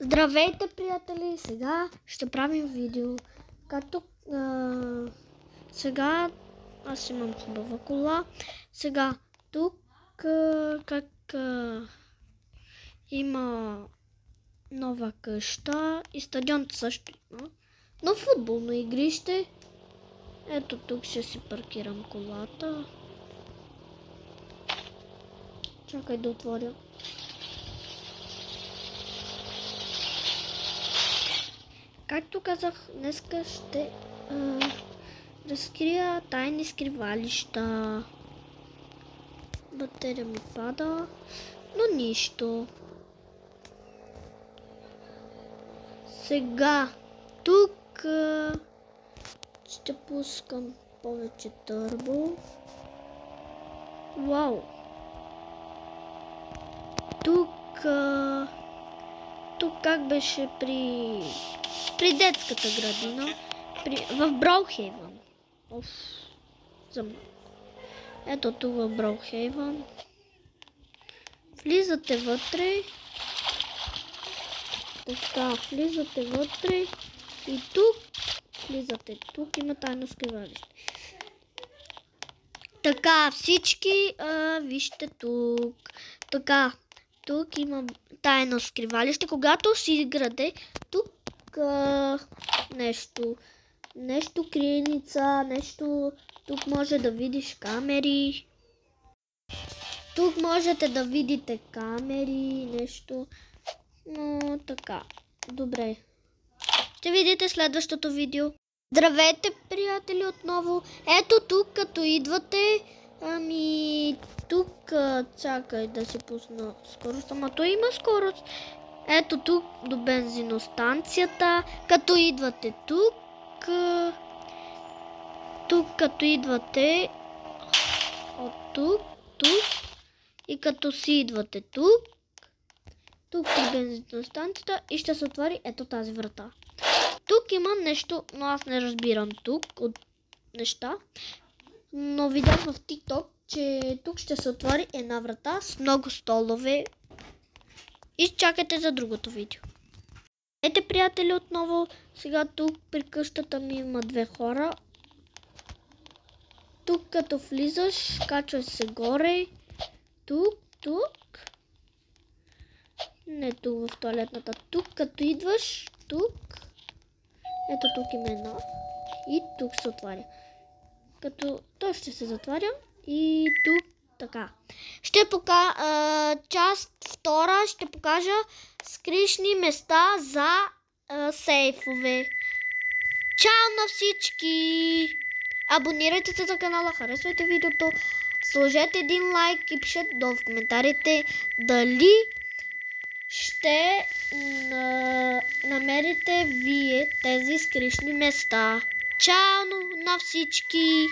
Здравейте, приятели! Сега ще правим видео. Както сега аз имам хубава кола. Сега тук има нова къща и стадион също има. Но футболно игрище. Ето тук ще си паркирам колата. Чакай да отворя. Както казах, днеска ще разкрия тайни скривалища. Батерия ми пада, но нищо. Сега тук ще пускам повече турбо. Вау! Тук как беше при детската градина, в Браухейвън. Ето тук в Браухейвън. Влизате вътре. Така, влизате вътре и тук влизате. Тук има тайно скривалище. Така, всички вижте тук. Така, тук има тайно скривалище. Когато си играте, тук нещо криеница, нещо. Тук може да видиш камери. Тук можете да видите камери, нещо. Но така, добре. Ще видите следващото видео. Здравейте, приятели, отново. Ето тук, като идвате, тук, чакай да си пусна скорост, ама то има скорост. Ето тук до бензиностанцията, като идвате тук, като идвате от тук, и като си идвате тук при бензиностанцията и ще се отвори ето тази врата. Тук има нещо, но аз не разбирам тук от неща, но видях в TikTok, че тук ще се отвори една врата с много столове и чакайте за другото видео. Ете, приятели, отново. Сега тук при къщата ми има две хора. Тук като влизаш, качваш се горе. Тук. Не тук в тоалетната. Тук като идваш, тук. Ето тук има една. И тук се отваря. Като той ще се затваря. И тук така. Ще покажа част втора. Ще покажа скришни места за сейфове. Чао на всички! Абонирайте се за канала, харесвайте видеото, сложете един лайк и пишете долу в коментарите дали ще намерите вие тези скришни места. Чао на всички!